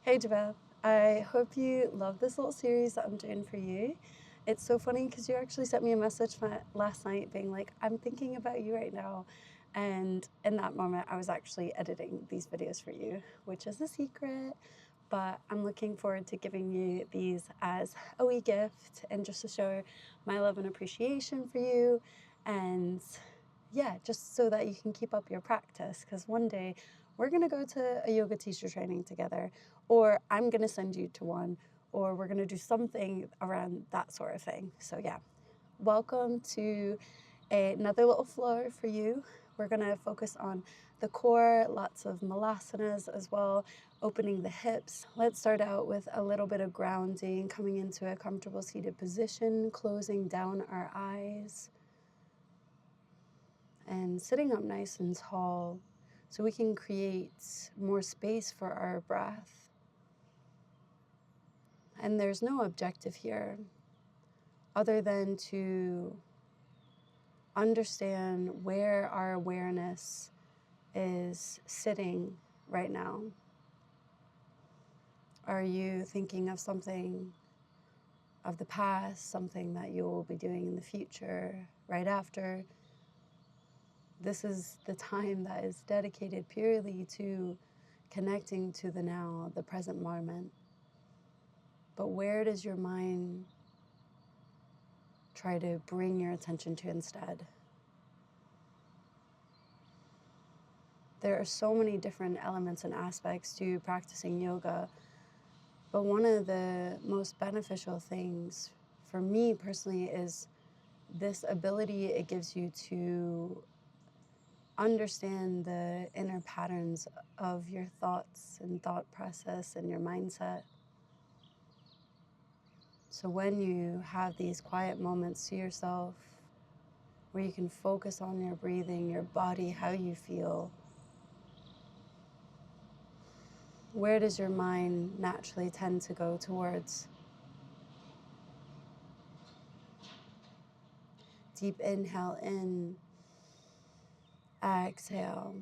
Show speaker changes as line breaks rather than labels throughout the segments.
Hey Javeth, I hope you love this little series that I'm doing for you. It's so funny because you actually sent me a message last night being like, I'm thinking about you right now. And in that moment, I was actually editing these videos for you, which is a secret. But I'm looking forward to giving you these as a wee gift and just to show my love and appreciation for you. And yeah, just so that you can keep up your practice. Because one day we're going to go to a yoga teacher training together, or I'm going to send you to one, or we're going to do something around that sort of thing. So, yeah, welcome to another little floor for you. We're going to focus on the core, lots of molassanas as well, opening the hips. Let's start out with a little bit of grounding, coming into a comfortable seated position, closing down our eyes, and sitting up nice and tall so we can create more space for our breath. And there's no objective here other than to understand where our awareness is sitting right now. Are you thinking of something of the past, something that you will be doing in the future, right after? This is the time that is dedicated purely to connecting to the now, the present moment. But where does your mind try to bring your attention to instead? There are so many different elements and aspects to practicing yoga, but one of the most beneficial things for me personally is this ability it gives you to understand the inner patterns of your thoughts and thought process and your mindset. So when you have these quiet moments to yourself where you can focus on your breathing, your body, how you feel, where does your mind naturally tend to go towards? Deep inhale in, exhale.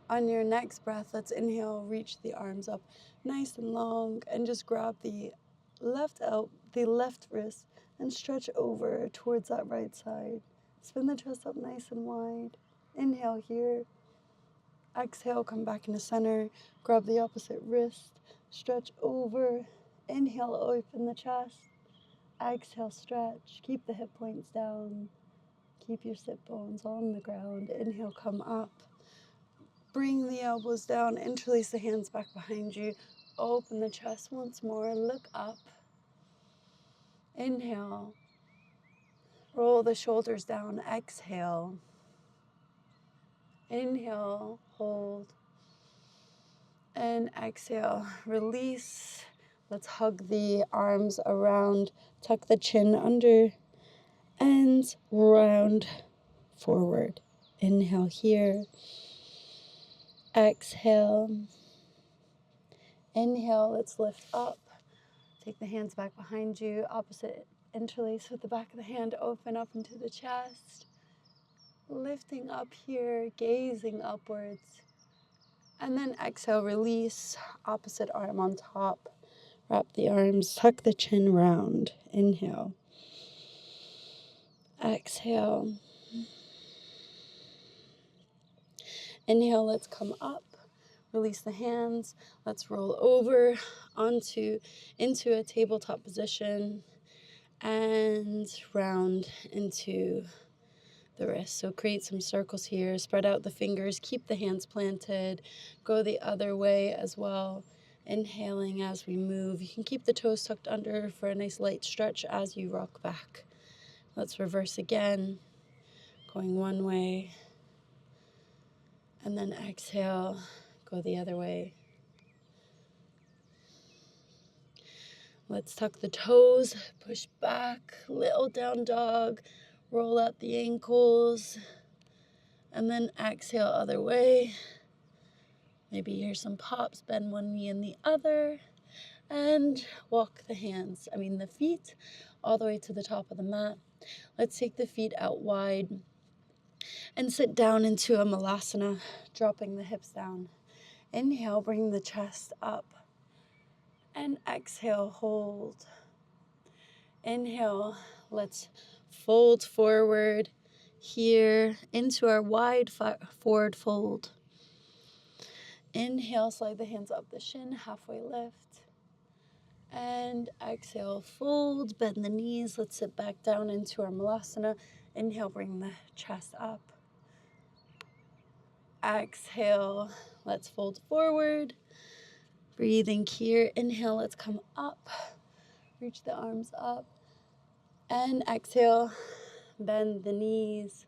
On your next breath, let's inhale, reach the arms up nice and long, and just grab the left wrist, and stretch over towards that right side. Spin the chest up nice and wide. Inhale here. Exhale, come back into center. Grab the opposite wrist, stretch over. Inhale, open the chest. Exhale, stretch. Keep the hip points down. Keep your sit bones on the ground. Inhale, come up. Bring the elbows down, interlace the hands back behind you. Open the chest once more, look up. Inhale, roll the shoulders down, exhale. Inhale, hold, and exhale. Release. Let's hug the arms around, tuck the chin under, and round forward. Inhale here. Exhale. Inhale, let's lift up. Take the hands back behind you, opposite interlace with the back of the hand, open up into the chest. Lifting up here, gazing upwards. And then exhale, release, opposite arm on top. Wrap the arms, tuck the chin round. Inhale. Exhale. Inhale, let's come up. Release the hands. Let's roll over into a tabletop position and round into the wrist. So create some circles here. Spread out the fingers. Keep the hands planted. Go the other way as well. Inhaling as we move. You can keep the toes tucked under for a nice light stretch as you rock back. Let's reverse again. Going one way. And then exhale. Go the other way. Let's tuck the toes, push back, little down dog, roll out the ankles, and then exhale other way. Maybe hear some pops, bend one knee and the other, and walk the feet all the way to the top of the mat. Let's take the feet out wide and sit down into a molassana, dropping the hips down. Inhale, bring the chest up. And exhale, hold. Inhale, let's fold forward here into our wide forward fold. Inhale, slide the hands up the shin, halfway lift. And exhale, fold, bend the knees. Let's sit back down into our molassana. Inhale, bring the chest up. Exhale, let's fold forward. Breathing here. Inhale, let's come up. Reach the arms up. And exhale, bend the knees.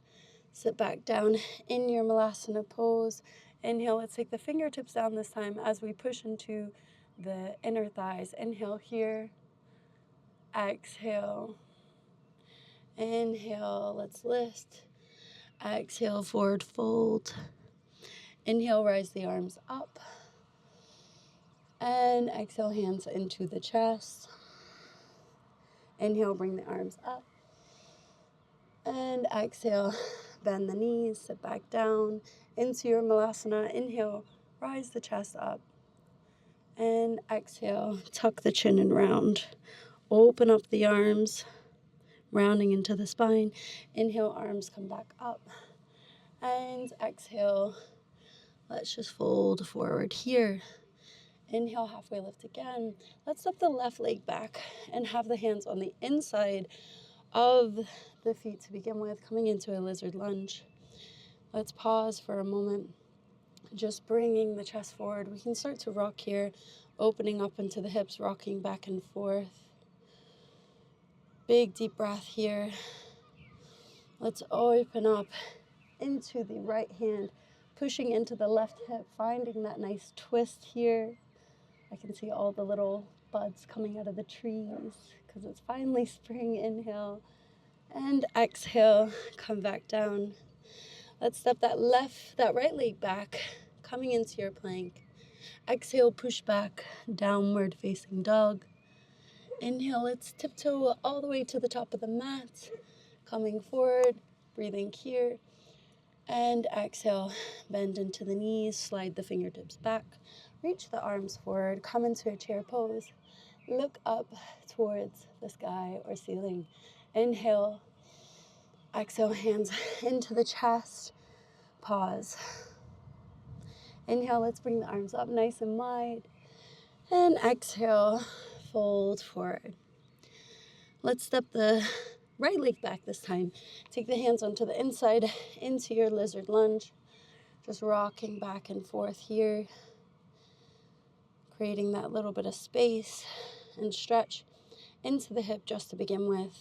Sit back down in your molassana pose. Inhale, let's take the fingertips down this time as we push into the inner thighs. Inhale here. Exhale. Inhale, let's lift. Exhale, forward fold. Inhale, rise the arms up. And exhale, hands into the chest. Inhale, bring the arms up. And exhale, bend the knees, sit back down into your molassana. Inhale, rise the chest up. And exhale, tuck the chin and round. Open up the arms, rounding into the spine. Inhale, arms come back up. And exhale, let's just fold forward here. Inhale, halfway lift again. Let's step the left leg back and have the hands on the inside of the feet to begin with, coming into a lizard lunge. Let's pause for a moment, just bringing the chest forward. We can start to rock here, opening up into the hips, rocking back and forth. Big deep breath here. Let's open up into the right hand, pushing into the left hip, finding that nice twist here. I can see all the little buds coming out of the trees because it's finally spring. Inhale and exhale, come back down. Let's step that right leg back, coming into your plank. Exhale, push back, downward facing dog. Inhale, let's tiptoe all the way to the top of the mat, coming forward, breathing here. And exhale, bend into the knees, slide the fingertips back, reach the arms forward, come into a chair pose, look up towards the sky or ceiling. Inhale, exhale, hands into the chest, pause. Inhale, let's bring the arms up nice and wide. And exhale, fold forward. Let's step the right leg back this time. Take the hands onto the inside into your lizard lunge. Just rocking back and forth here. Creating that little bit of space and stretch into the hip just to begin with.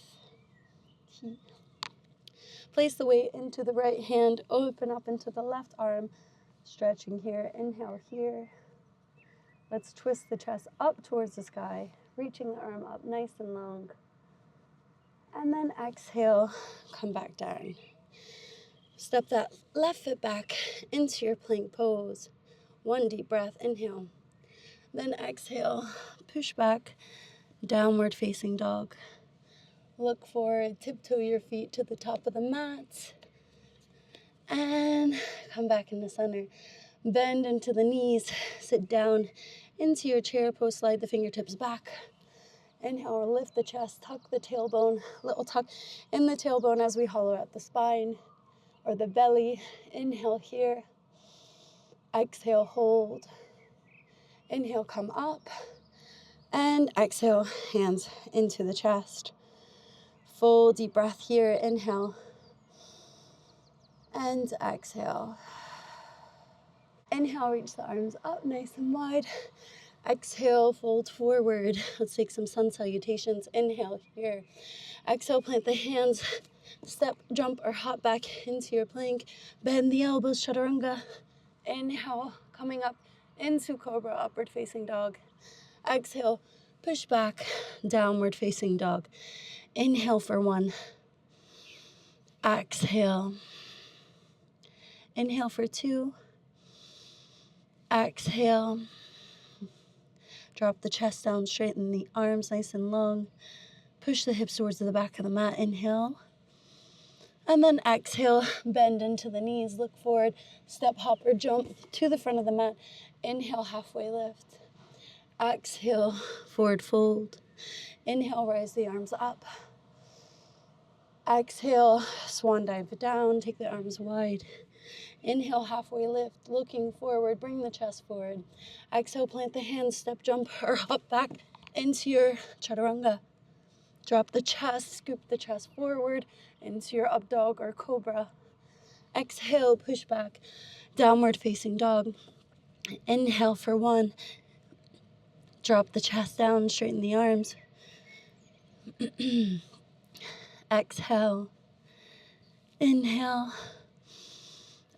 Place the weight into the right hand. Open up into the left arm. Stretching here. Inhale here. Let's twist the chest up towards the sky. Reaching the arm up nice and long. And then exhale, come back down. Step that left foot back into your plank pose. One deep breath, inhale. Then exhale, push back, downward facing dog. Look forward, tiptoe your feet to the top of the mat. And come back into center. Bend into the knees, sit down into your chair pose, slide the fingertips back. Inhale, lift the chest, tuck the tailbone, little tuck in the tailbone as we hollow out the spine or the belly. Inhale here, exhale, hold. Inhale, come up, and exhale, hands into the chest. Full deep breath here, inhale, and exhale. Inhale, reach the arms up nice and wide. Exhale, fold forward. Let's take some sun salutations. Inhale here. Exhale, plant the hands. Step, jump, or hop back into your plank. Bend the elbows, chaturanga. Inhale, coming up into cobra, upward facing dog. Exhale, push back, downward facing dog. Inhale for one. Exhale. Inhale for two. Exhale. Drop the chest down, straighten the arms nice and long. Push the hips towards the back of the mat. Inhale. And then exhale, bend into the knees, look forward, step, hop, or jump to the front of the mat. Inhale, halfway lift. Exhale, forward fold. Inhale, rise the arms up. Exhale, swan dive down, take the arms wide. Inhale, halfway lift, looking forward, bring the chest forward. Exhale, plant the hands, step, jump, or hop back into your chaturanga. Drop the chest, scoop the chest forward into your up dog or cobra. Exhale, push back, downward facing dog. Inhale for 1. Drop the chest down, straighten the arms. Exhale. Inhale.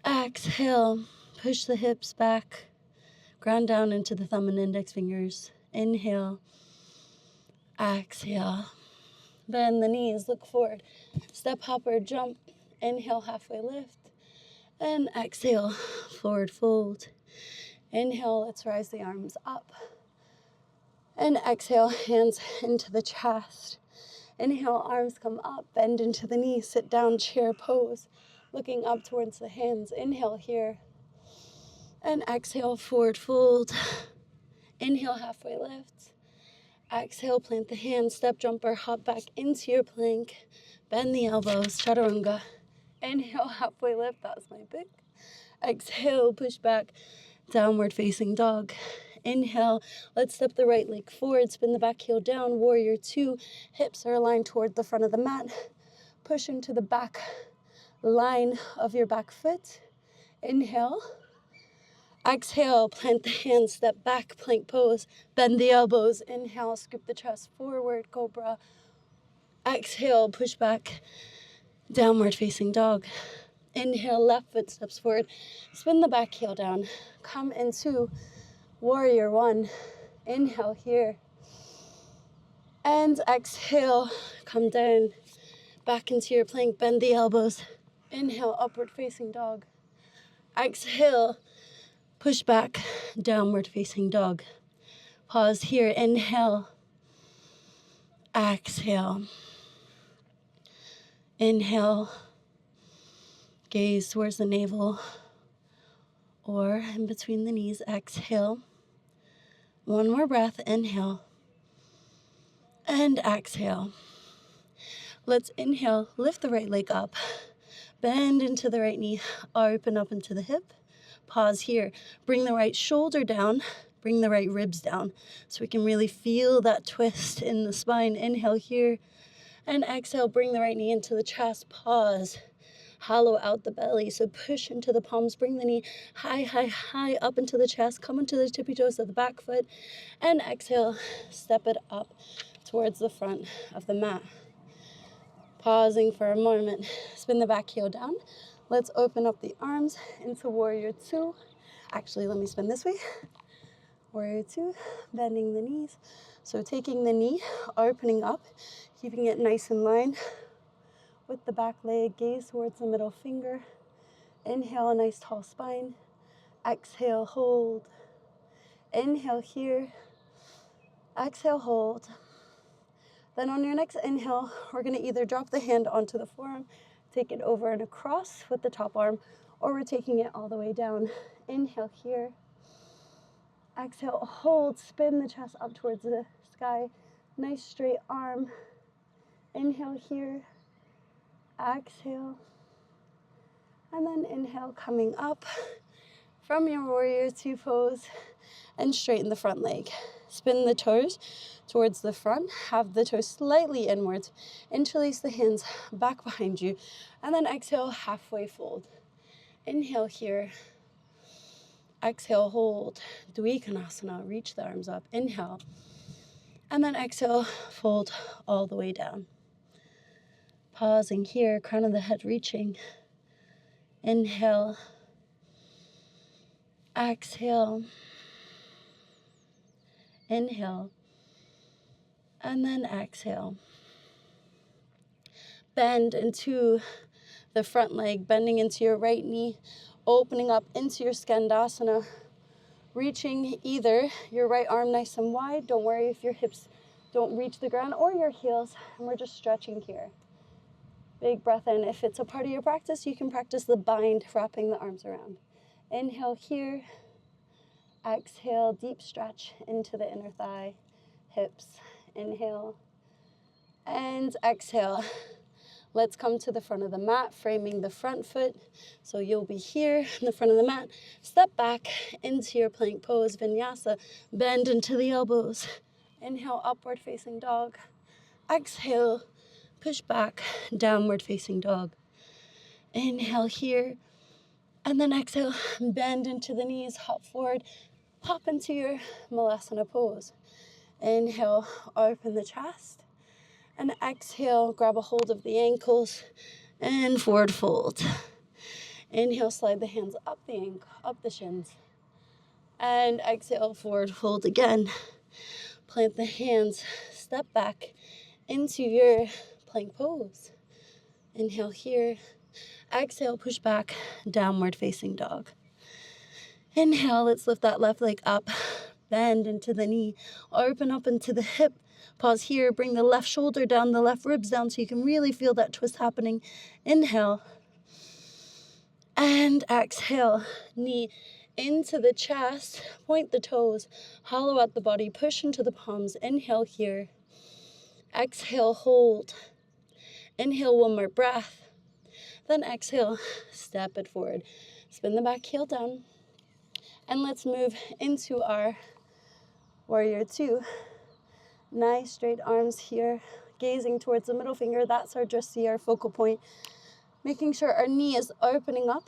Exhale. Push the hips back. Ground down into the thumb and index fingers. Inhale. Exhale. Bend the knees, look forward. Step, hop, or jump. Inhale, halfway lift. And exhale, forward fold. Inhale, let's rise the arms up. And exhale, hands into the chest. Inhale, arms come up, bend into the knees, sit down, chair pose, looking up towards the hands. Inhale here. And exhale, forward fold. Inhale, halfway lift. Exhale, plant the hands, step, jump, or hop back into your plank. Bend the elbows, chaturanga. Inhale, halfway lift, that's my pick. Exhale, push back, downward facing dog. Inhale, let's step the right leg forward, spin the back heel down, warrior 2. Hips are aligned toward the front of the mat. Push into the back line of your back foot. Inhale. Exhale, plant the hands, step back, plank pose, bend the elbows. Inhale, scoop the chest forward, cobra. Exhale, push back, downward facing dog. Inhale, left foot steps forward, spin the back heel down. Come into warrior 1. Inhale here. And exhale, come down, back into your plank, bend the elbows. Inhale, upward facing dog. Exhale, push back, downward facing dog. Pause here, inhale. Exhale. Inhale. Gaze towards the navel or in between the knees. Exhale. One more breath. Inhale. And exhale. Let's inhale. Lift the right leg up. Bend into the right knee. Open up into the hip. Pause here. Bring the right shoulder down. Bring the right ribs down so we can really feel that twist in the spine. Inhale here. And exhale. Bring the right knee into the chest. Pause. Hollow out the belly. So push into the palms. Bring the knee high, high, high up into the chest. Come into the tippy toes of the back foot. And exhale. Step it up towards the front of the mat. Pausing for a moment. Spin the back heel down. Let's open up the arms into warrior 2. Actually, let me spin this way. Warrior 2, bending the knees. So taking the knee, opening up, keeping it nice in line with the back leg, gaze towards the middle finger. Inhale, a nice tall spine. Exhale, hold. Inhale here. Exhale, hold. Then on your next inhale, we're going to either drop the hand onto the forearm, take it over and across with the top arm, or we're taking it all the way down. Inhale here. Exhale, hold, spin the chest up towards the sky. Nice straight arm. Inhale here. Exhale. And then inhale, coming up from your warrior 2 pose and straighten the front leg. Spin the toes towards the front. Have the toes slightly inwards. Interlace the hands back behind you. And then exhale, halfway fold. Inhale here. Exhale, hold. Vinyasa. Reach the arms up. Inhale. And then exhale, fold all the way down. Pausing here, crown of the head reaching. Inhale. Exhale. Inhale. And then exhale. Bend into the front leg, bending into your right knee, opening up into your skandasana, reaching either your right arm nice and wide. Don't worry if your hips don't reach the ground, or your heels, and we're just stretching here. Big breath in. If it's a part of your practice, you can practice the bind, wrapping the arms around. Inhale here. Exhale, deep stretch into the inner thigh, hips. Inhale and exhale. Let's come to the front of the mat, framing the front foot. So you'll be here in the front of the mat. Step back into your plank pose, Vinyasa. Bend into the elbows. Inhale, upward facing dog. Exhale, push back, downward facing dog. Inhale here. And then exhale, bend into the knees, hop forward, hop into your molassana pose. Inhale, open the chest. And exhale, grab a hold of the ankles and forward fold. Inhale, slide the hands up the ankle, up the shins. And exhale, forward fold again. Plant the hands, step back into your plank pose. Inhale here. Exhale, push back, downward facing dog. Inhale, let's lift that left leg up. Bend into the knee, open up into the hip. Pause here, bring the left shoulder down, the left ribs down so you can really feel that twist happening. Inhale. And exhale, knee into the chest, point the toes, hollow out the body, push into the palms. Inhale here. Exhale, hold. Inhale, one more breath. Then exhale, step it forward. Spin the back heel down. And let's move into our warrior two. Nice straight arms here, gazing towards the middle finger. That's our drishti, our focal point. Making sure our knee is opening up.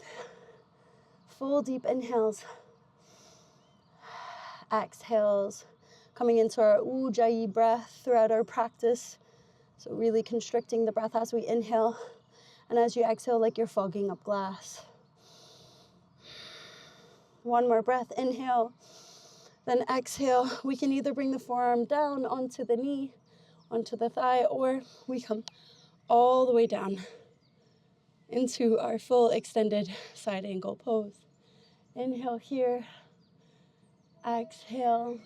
Full deep inhales. Exhales. Coming into our ujjayi breath throughout our practice. So really constricting the breath as we inhale. And as you exhale, like you're fogging up glass. One more breath. Inhale. Then exhale, we can either bring the forearm down onto the knee, onto the thigh, or we come all the way down into our full extended side angle pose. Inhale here, exhale,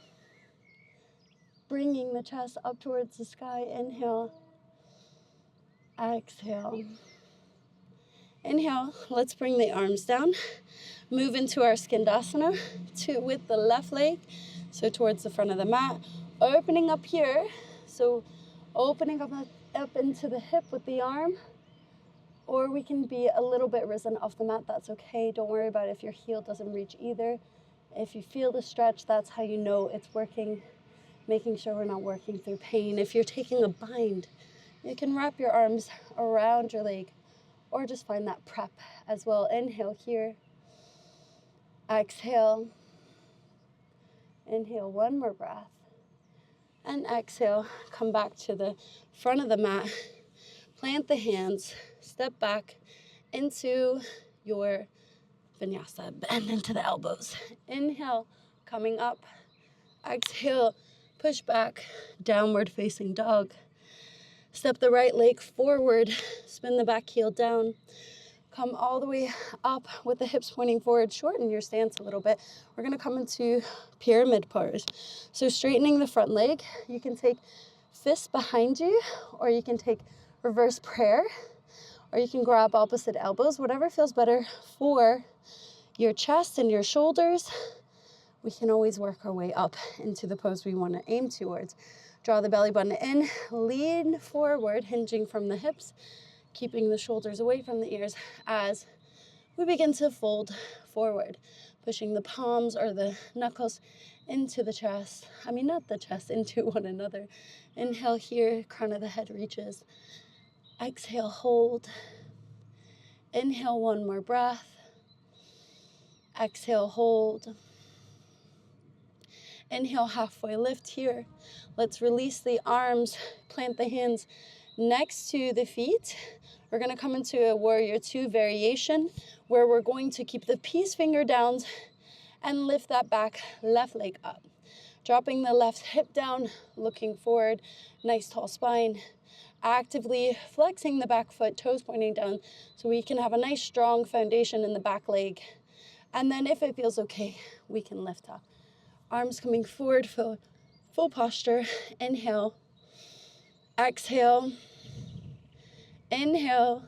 bringing the chest up towards the sky. Inhale, exhale. Inhale, let's bring the arms down. Move into our skandasana with the left leg, so towards the front of the mat. Opening up here, so opening up into the hip with the arm, or we can be a little bit risen off the mat. That's okay. Don't worry about if your heel doesn't reach either. If you feel the stretch, that's how you know it's working, making sure we're not working through pain. If you're taking a bind, you can wrap your arms around your leg, or just find that prep as well. Inhale here. Exhale. Inhale, one more breath. And exhale, come back to the front of the mat. Plant the hands, step back into your vinyasa. Bend into the elbows. Inhale, coming up. Exhale, push back, downward facing dog. Step the right leg forward, spin the back heel down. Come all the way up with the hips pointing forward. Shorten your stance a little bit. We're going to come into pyramid pose. So straightening the front leg, you can take fists behind you, or you can take reverse prayer, or you can grab opposite elbows, whatever feels better for your chest and your shoulders. We can always work our way up into the pose we want to aim towards. Draw the belly button in, lean forward, hinging from the hips, keeping the shoulders away from the ears as we begin to fold forward, pushing the palms or the knuckles into the chest. Not the chest, into one another. Inhale here, crown of the head reaches. Exhale, hold. Inhale, one more breath. Exhale, hold. Inhale, halfway lift here. Let's release the arms, plant the hands next to the feet. We're going to come into a warrior two variation where we're going to keep the peace finger down and lift that back left leg up. Dropping the left hip down, looking forward, nice tall spine. Actively flexing the back foot, toes pointing down, so we can have a nice strong foundation in the back leg. And then if it feels okay, we can lift up. Arms coming forward, full posture. Inhale. Exhale. Inhale.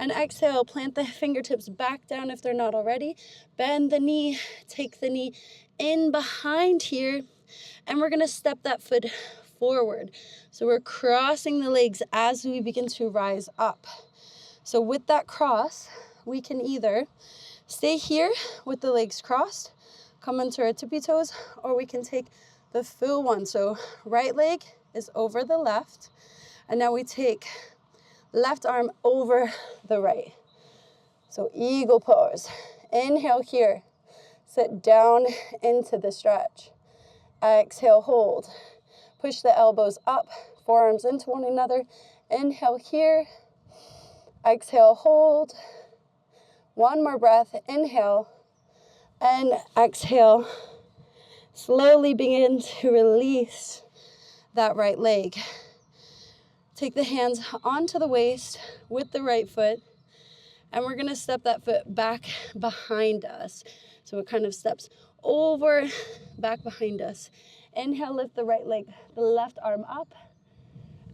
And exhale, plant the fingertips back down if they're not already. Bend the knee, take the knee in behind here, and we're gonna step that foot forward. So we're crossing the legs as we begin to rise up. So with that cross, we can either stay here with the legs crossed, come into our tippy toes, or we can take the full one. So right leg is over the left, and now we take left arm over the right. So eagle pose. Inhale here. Sit down into the stretch. Exhale, hold. Push the elbows up, forearms into one another. Inhale here. Exhale, hold. One more breath. Inhale and exhale. Slowly begin to release that right leg. Take the hands onto the waist with the right foot, and we're gonna step that foot back behind us. So it kind of steps over, back behind us. Inhale, lift the right leg, the left arm up.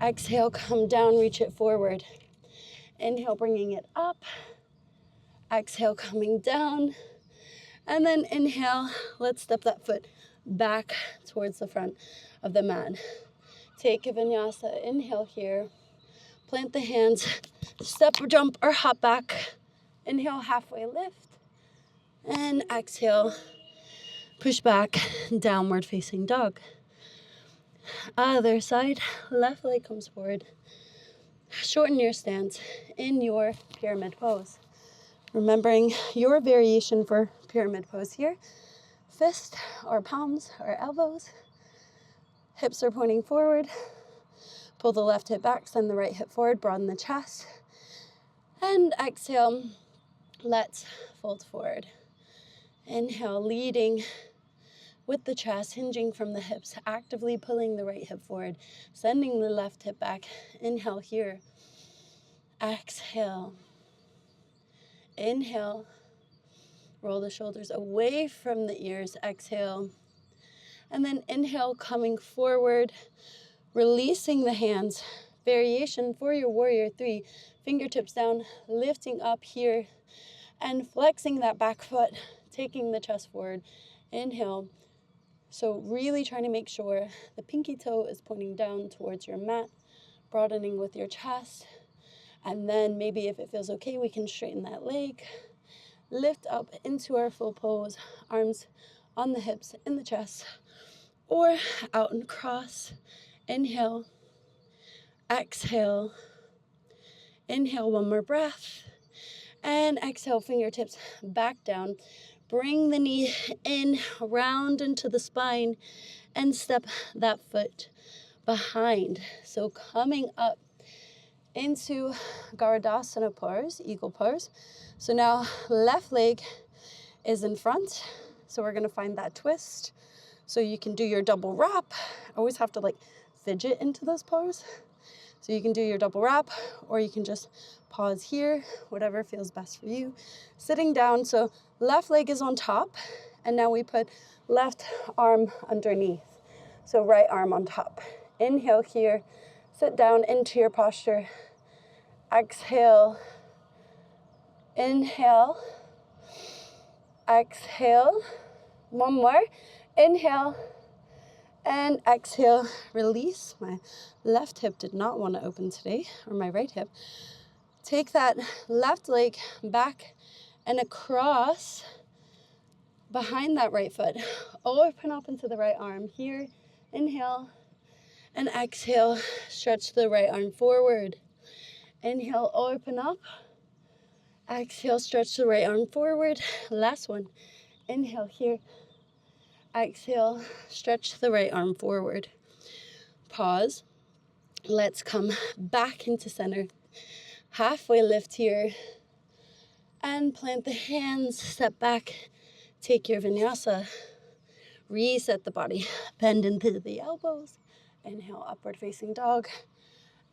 Exhale, come down, reach it forward. Inhale, bringing it up. Exhale, coming down. And then inhale, let's step that foot back towards the front of the mat. Take a vinyasa, inhale here. Plant the hands, step or jump or hop back. Inhale, halfway lift. And exhale, push back, downward facing dog. Other side, left leg comes forward. Shorten your stance in your pyramid pose. Remembering your variation for pyramid pose here. Fist or palms or elbows. Hips are pointing forward. Pull the left hip back, send the right hip forward, broaden the chest. And exhale, let's fold forward. Inhale, leading with the chest, hinging from the hips, actively pulling the right hip forward, sending the left hip back. Inhale here. Exhale. Inhale. Roll the shoulders away from the ears. Exhale. And then inhale, coming forward, releasing the hands. Variation for your warrior 3. Fingertips down, lifting up here, and flexing that back foot, taking the chest forward. Inhale. So really trying to make sure the pinky toe is pointing down towards your mat, broadening with your chest. And then maybe if it feels okay, we can straighten that leg. Lift up into our full pose, arms on the hips, in the chest, or out and cross. Inhale, exhale, inhale, one more breath, and exhale, fingertips back down. Bring the knee in, round into the spine, and step that foot behind. So coming up into Garudasana pose, eagle pose. So now left leg is in front. So we're gonna find that twist. So you can do your double wrap. I always have to like fidget into this pose. So you can do your double wrap, or you can just pause here, whatever feels best for you. Sitting down, so left leg is on top, and now we put left arm underneath. So right arm on top. Inhale here, sit down into your posture. Exhale, inhale, exhale. One more, inhale, and exhale, release. My left hip did not want to open today, or my right hip. Take that left leg back and across behind that right foot. Open up into the right arm here. Inhale and exhale, stretch the right arm forward. Inhale, open up. Exhale, stretch the right arm forward. Last one. Inhale here. Exhale, stretch the right arm forward. Pause. Let's come back into center. Halfway lift here. And plant the hands, step back. Take your vinyasa. Reset the body. Bend into the elbows. Inhale, upward facing dog.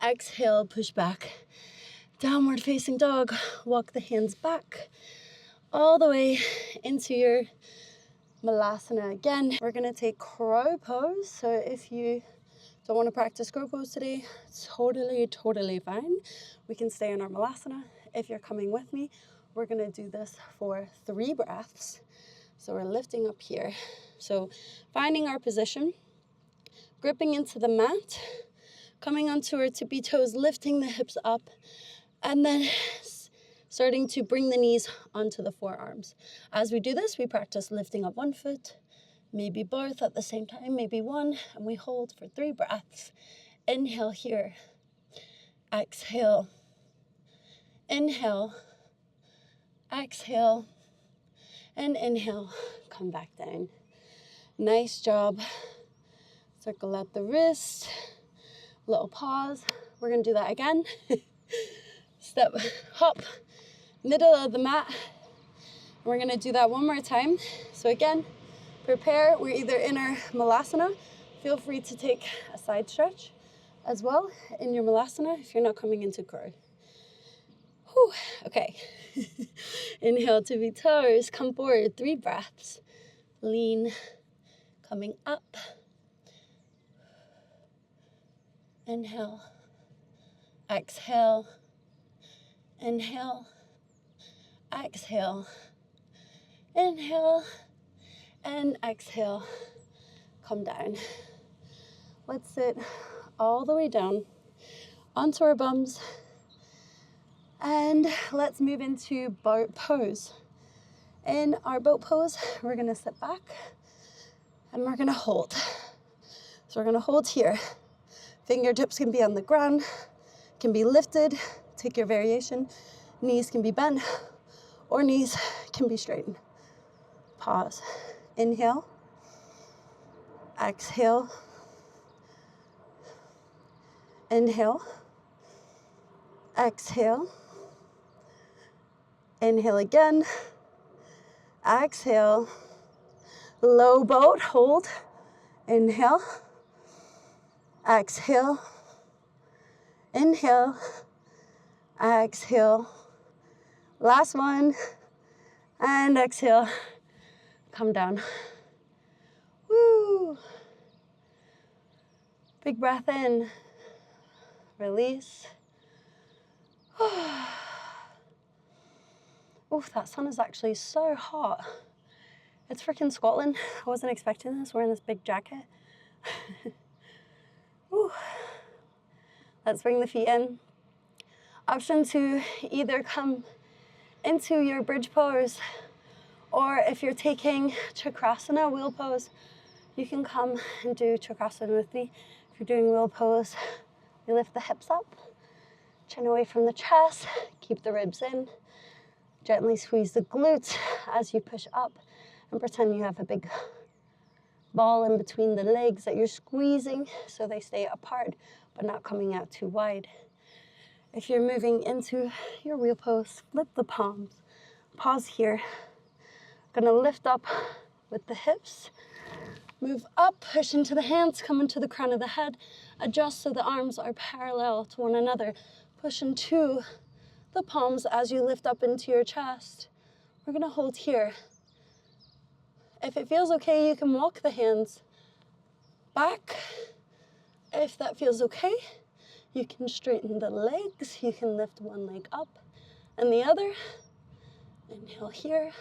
Exhale, push back. Downward facing dog. Walk the hands back all the way into your molassana. Again, we're going to take crow pose. So if you don't want to practice crow pose today, totally fine. We can stay in our molassana. if you're coming with me, we're gonna do this for 3 breaths. So we're lifting up here. So finding our position, gripping into the mat, coming onto our tippy toes, lifting the hips up, and then starting to bring the knees onto the forearms. As we do this, we practice lifting up one foot, maybe both at the same time, maybe one, and we hold for 3 breaths. Inhale here, exhale, inhale, exhale, and inhale, come back down. Nice job. Circle out the wrist, little pause. We're gonna do that again. Step, hop, middle of the mat. We're gonna do that one more time. So again, prepare. We're either in our molassana. Feel free to take a side stretch as well in your molassana if you're not coming into crow. Whew. Okay. Inhale, tippy toes, come forward, 3 breaths. Lean, coming up. Inhale, exhale, inhale, exhale, inhale, and exhale. Come down. Let's sit all the way down onto our bums. And let's move into boat pose. In our boat pose, we're gonna sit back and we're gonna hold. So we're gonna hold here. Fingertips can be on the ground, can be lifted, take your variation. Knees can be bent or knees can be straightened. Pause. Inhale, exhale, inhale, exhale, inhale again, exhale, low boat, hold, inhale, exhale, inhale, exhale, last one, and exhale, come down. Woo! Big breath in, release. Oof, that sun is actually so hot. It's freaking Scotland. I wasn't expecting this, wearing this big jacket. Let's bring the feet in. Option to either come into your bridge pose, or if you're taking Chakrasana, wheel pose, you can come and do Chakrasana with me. If you're doing wheel pose, you lift the hips up, chin away from the chest, keep the ribs in, gently squeeze the glutes as you push up, and pretend you have a big ball in between the legs that you're squeezing so they stay apart but not coming out too wide. If you're moving into your wheel pose, flip the palms. Pause here. Gonna lift up with the hips. Move up, push into the hands, come into the crown of the head. Adjust so the arms are parallel to one another. Push into the palms as you lift up into your chest. We're gonna hold here. If it feels okay, you can walk the hands back. If that feels okay, you can straighten the legs. You can lift one leg up and the other. Inhale here.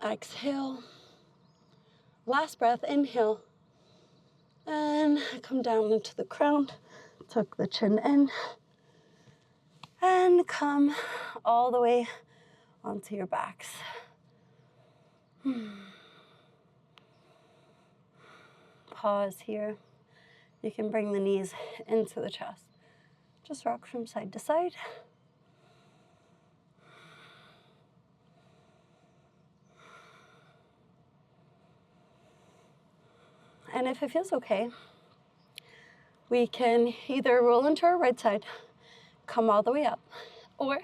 Exhale. Last breath, inhale. And come down into the crown. Tuck the chin in. And come all the way onto your backs. Pause here. You can bring the knees into the chest. Just rock from side to side. And if it feels okay, we can either roll into our right side, come all the way up, or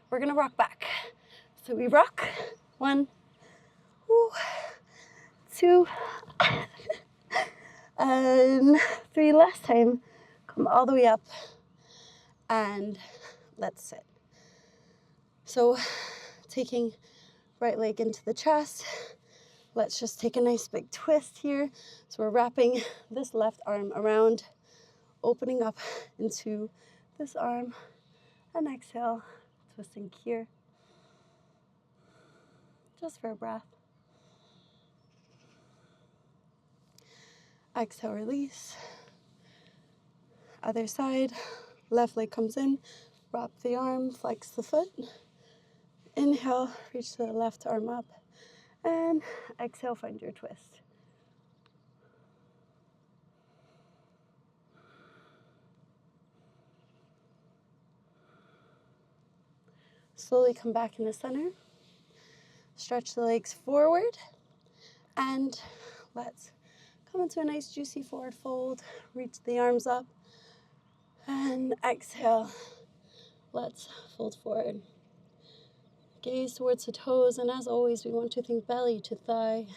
we're gonna rock back. So we rock, 1, 2, and 3 last time. Come all the way up, and let's sit. So taking right leg into the chest, let's just take a nice big twist here. So we're wrapping this left arm around, opening up into this arm, and exhale, twisting here. Just for a breath. Exhale, release. Other side. Left leg comes in. Wrap the arm, flex the foot. Inhale, reach the left arm up. And exhale, find your twist. Slowly come back in the center. Stretch the legs forward. And let's come into a nice juicy forward fold. Reach the arms up. And exhale. Let's fold forward. Gaze towards the toes. And as always, we want to think belly to thigh.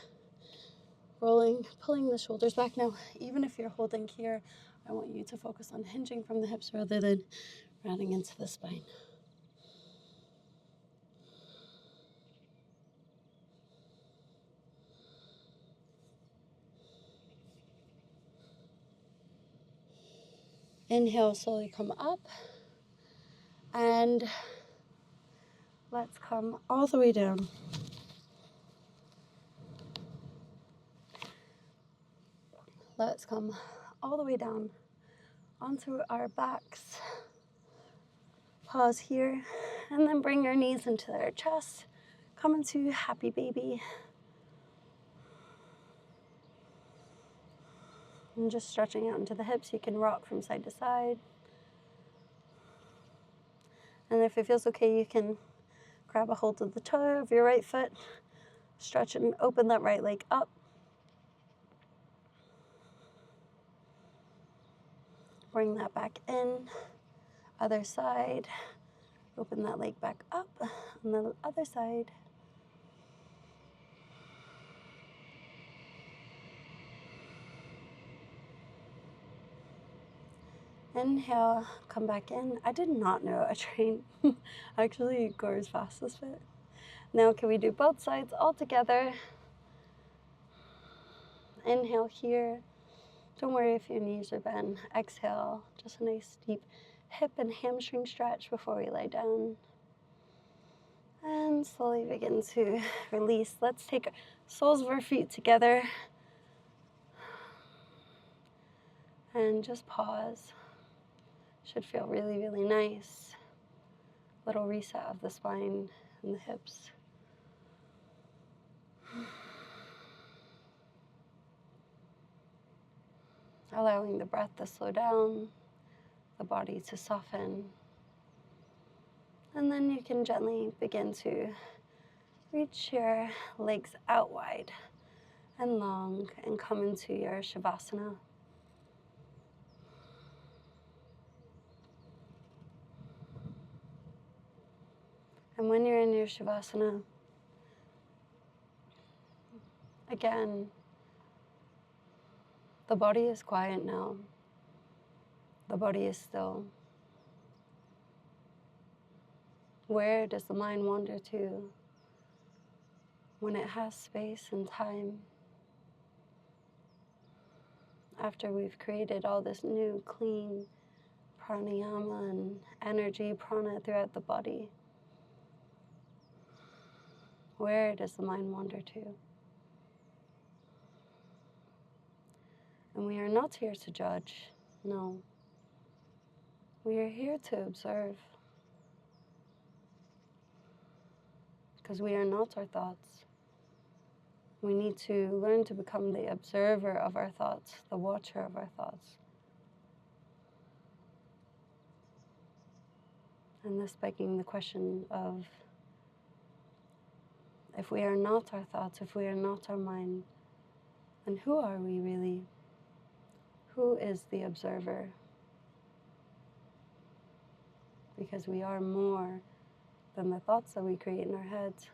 Rolling, pulling the shoulders back. Now, even if you're holding here, I want you to focus on hinging from the hips rather than rounding into the spine. Inhale, slowly come up. And let's come all the way down. Let's come all the way down onto our backs. Pause here, and then bring your knees into our chest. Come into happy baby. And just stretching out into the hips, you can rock from side to side. And if it feels okay, you can grab a hold of the toe of your right foot. Stretch and open that right leg up. Bring that back in. Other side. Open that leg back up. On the other side. Inhale, come back in. I did not know a train actually goes fast this bit. Now can we do both sides all together? Inhale here. Don't worry if your knees are bent. Exhale, just a nice deep hip and hamstring stretch before we lay down. And slowly begin to release. Let's take soles of our feet together. And just pause. Should feel really, really nice. Little reset of the spine and the hips. Allowing the breath to slow down, the body to soften. And then you can gently begin to reach your legs out wide and long and come into your Shavasana. And when you're in your Shavasana, again, the body is quiet now. The body is still. Where does the mind wander to when it has space and time? After we've created all this new, clean pranayama and energy, prana throughout the body, where does the mind wander to? And we are not here to judge, no. We are here to observe. Because we are not our thoughts. We need to learn to become the observer of our thoughts, the watcher of our thoughts. And this begging the question of, if we are not our thoughts, if we are not our mind, then who are we really? Who is the observer? Because we are more than the thoughts that we create in our heads.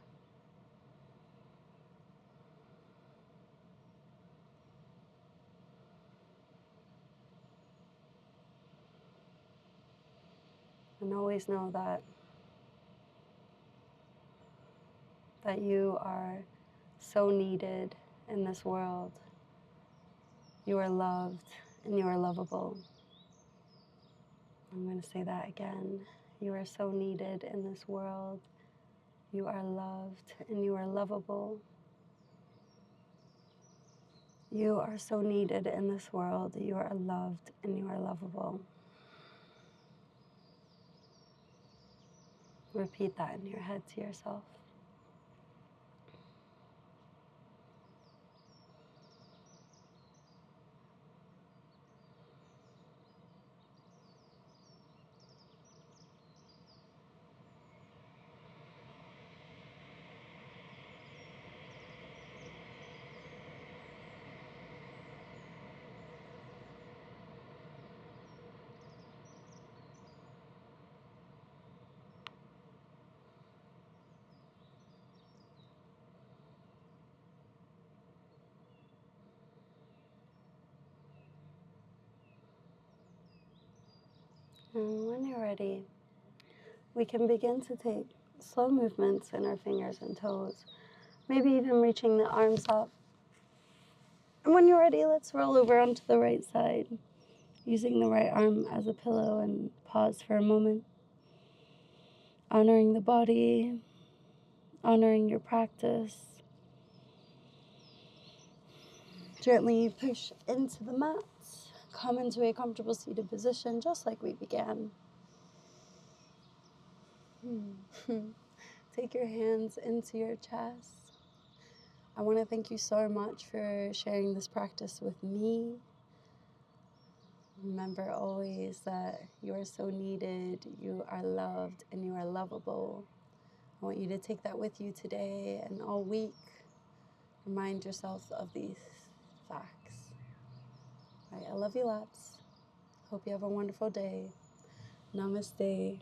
And always know that you are so needed in this world. You are loved and you are lovable. I'm going to say that again. You are so needed in this world. You are loved and you are lovable. You are so needed in this world. You are loved and you are lovable. Repeat that in your head to yourself. And when you're ready, we can begin to take slow movements in our fingers and toes, maybe even reaching the arms up. And when you're ready, let's roll over onto the right side, using the right arm as a pillow, and pause for a moment, honoring the body, honoring your practice. Gently push into the mat, come into a comfortable seated position, just like we began. Take your hands into your chest. I want to thank you so much for sharing this practice with me. Remember always that you are so needed, you are loved, and you are lovable. I want you to take that with you today and all week. Remind yourself of these facts. All right, I love you lots. Hope you have a wonderful day. Namaste.